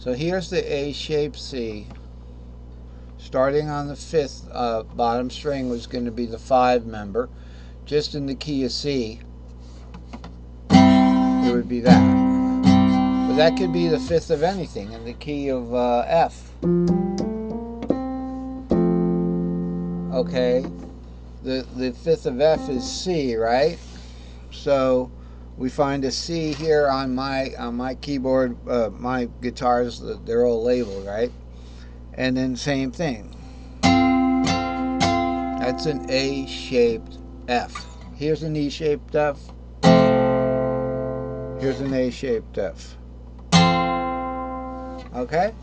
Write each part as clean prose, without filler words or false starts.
So here's the A-shaped C. Starting on the 5th bottom string was going to be the 5 member. Just in the key of C, it would be that. But that could be the 5th of anything in the key of F. Okay, the 5th of F is C, right? So we find a C here on my keyboard, my guitars, they're all labeled, right? And then same thing. That's an A-shaped F. Here's an E-shaped F. Here's an A-shaped F. Okay?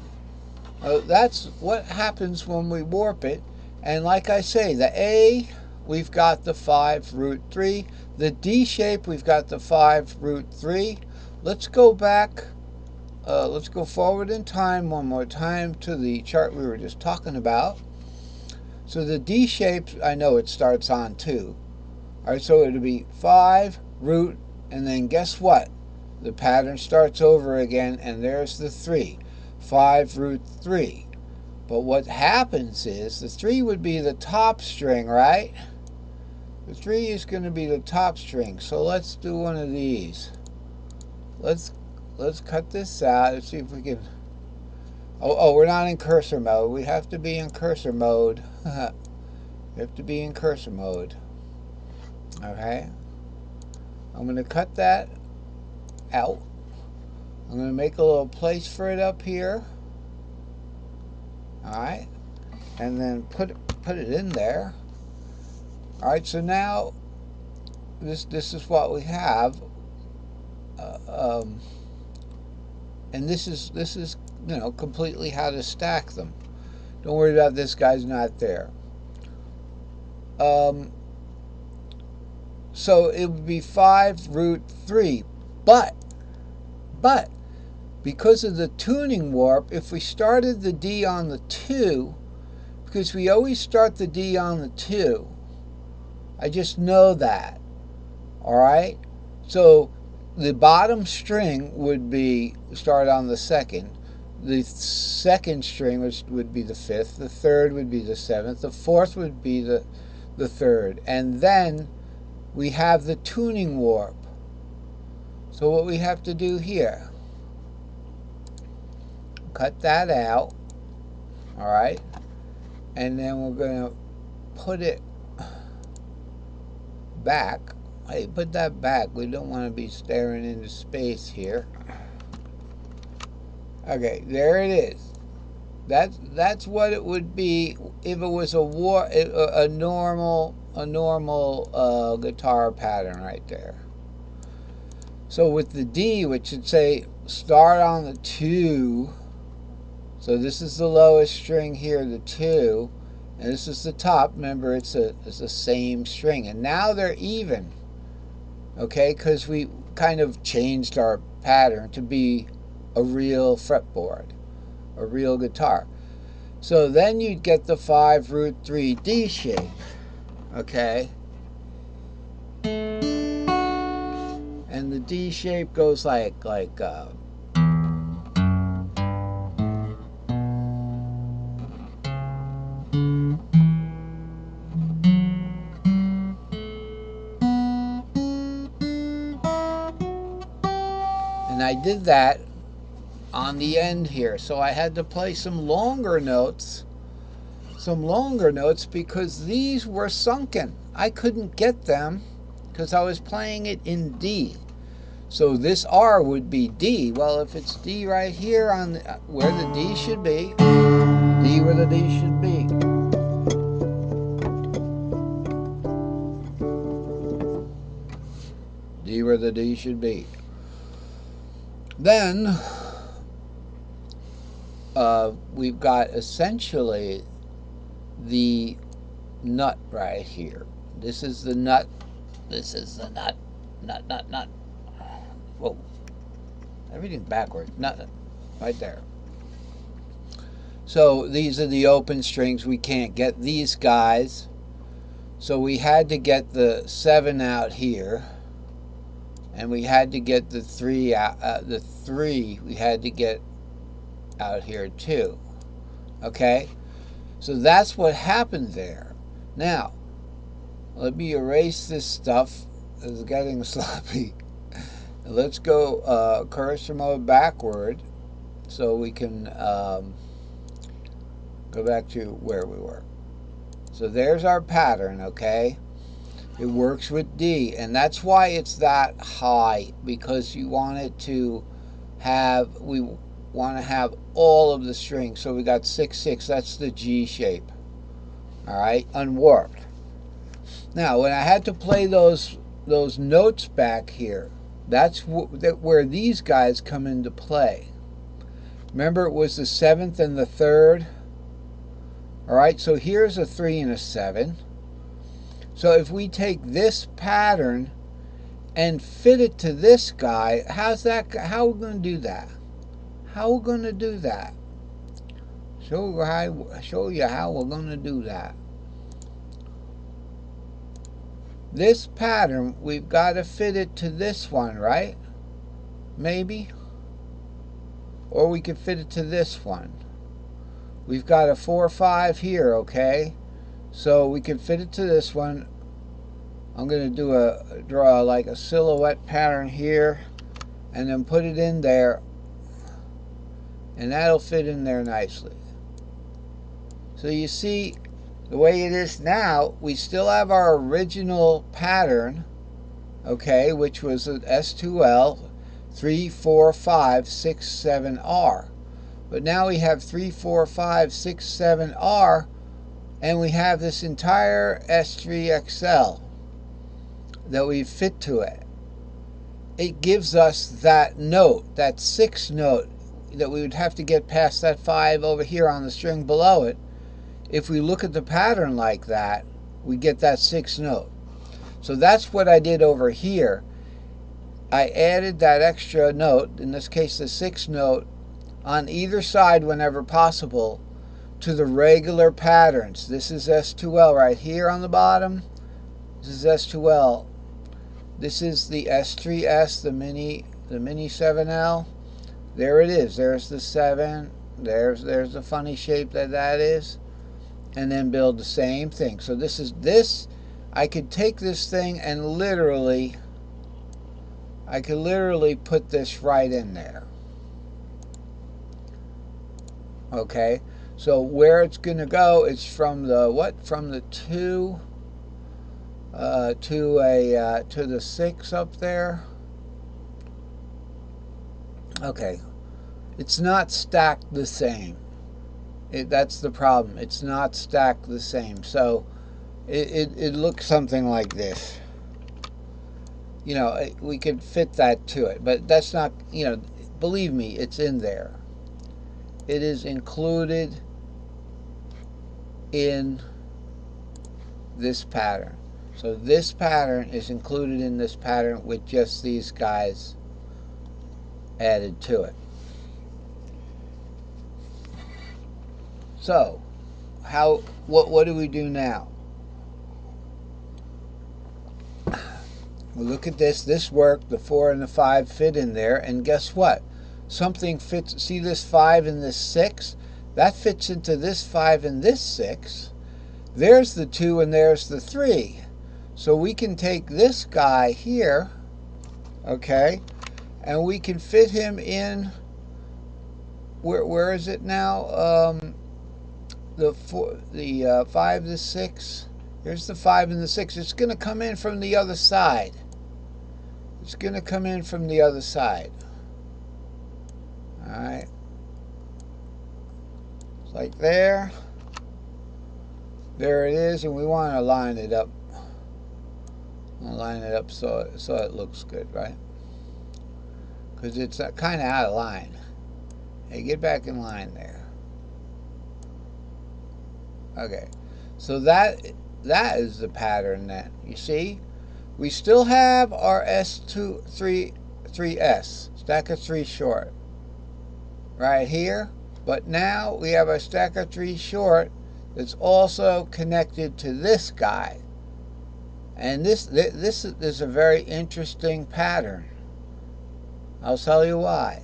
That's what happens when we warp it. And like I say, the A, we've got the 5 root 3. The D shape, we've got the 5 root 3. Let's go back. Let's go forward in time one more time to the chart we were just talking about. So the D shape, I know it starts on 2. All right, so it'll be 5 root, and then guess what? The pattern starts over again, and there's the 3. 5 root 3. But what happens is the 3 would be the top string, right? The 3 is going to be the top string. So let's do one of these. Let's cut this out. Let's see if we can. Oh, we're not in cursor mode. We have to be in cursor mode. We have to be in cursor mode. Okay. I'm going to cut that out. I'm going to make a little place for it up here. Alright, and then put it in there. Alright, so now this is what we have, and this is you know, completely how to stack them. Don't worry about this guy's not there. So it would be 5 root 3, but because of the tuning warp, if we started the D on the 2, because we always start the D on the 2, I just know that, all right? So the bottom string would be start on the 2nd. The 2nd string would be the 5th. The 3rd would be the 7th. The 4th would be the 3rd. And then we have the tuning warp. So what we have to do here, cut that out, all right? And then we're going to put it back. Hey, put that back. We don't want to be staring into space here. Okay, there it is. That's what it would be if it was a normal guitar pattern right there. So with the D, which should say start on the 2. So this is the lowest string here, the 2, and this is the top. Remember, it's the same string, and now they're even. Okay, because we kind of changed our pattern to be a real fretboard, a real guitar. So then you'd get the 5 root 3 D shape. Okay, and the D shape goes like and I did that on the end here, so I had to play some longer notes because these were sunken. I couldn't get them because I was playing it in D. So this R would be D. Well, if it's D right here on where the D should be, D where the D should be. D where the D should be. Then we've got essentially the nut right here. This is the nut. This is the nut. Nut. Whoa. Everything's backwards. Nut. Right there. So these are the open strings. We can't get these guys. So we had to get the 7 out here. And we had to get the 3 out. The 3 we had to get out here too. Okay, so that's what happened there. Now, let me erase this stuff. It's getting sloppy. Let's go cursor mode backward so we can go back to where we were. So there's our pattern, okay? It works with D, and that's why it's that high, because you want it to have, we want to have all of the strings. So we got 6/6, that's the G shape. All right, unwarped. Now, when I had to play those notes back here, that's where these guys come into play. Remember, it was the 7th and the 3rd. All right, so here's a 3 and a 7. So if we take this pattern and fit it to this guy, how's that? How are we going to do that? How are we going to do that? Show you how we're going to do that. This pattern, we've got to fit it to this one, right? Maybe. Or we could fit it to this one. We've got a 4/5 here, okay? So we can fit it to this one. I'm going to draw like a silhouette pattern here and then put it in there, and that'll fit in there nicely. So you see, the way it is now, we still have our original pattern, okay, which was an S2L 3, 4, 5, 6, 7R. But now we have 3, 4, 5, 6, 7R, and we have this entire S3XL that we fit to it. It gives us that note, that 6 note, that we would have to get past that 5 over here on the string below it. If we look at the pattern like that, we get that 6 note. So that's what I did over here. I added that extra note, in this case the 6 note, on either side whenever possible to the regular patterns. This is S2L right here on the bottom. This is S2L. This is the S3S, the mini 7L. There it is. There's the 7. There's the funny shape that is. And then build the same thing. So this I could take this thing and I could literally put this right in there. Okay, so where it's going to go, it's from the what? From the 2 to the 6 up there. Okay, it's not stacked the same. That's the problem. It's not stacked the same. So it looks something like this. You know, we could fit that to it, but that's not, you know, believe me, it's in there. It is included in this pattern. So this pattern is included in this pattern with just these guys added to it. So, what do we do now? We look at this. This worked. The 4 and the 5 fit in there, and guess what? Something fits. See this 5 and this 6? That fits into this 5 and this 6. There's the 2 and there's the 3. So we can take this guy here, okay, and we can fit him in. Where is it now? The 5, the 6. Here's the 5 and the 6. It's going to come in from the other side. It's going to come in from the other side. All right. It's like there. There it is, and we want to line it up. Line it up so it looks good, right? Because it's kind of out of line. Hey, get back in line there. Okay, so that is the pattern then. You see, we still have our S3S, stack of 3 short, right here. But now we have a stack of 3 short that's also connected to this guy. And this is a very interesting pattern. I'll tell you why.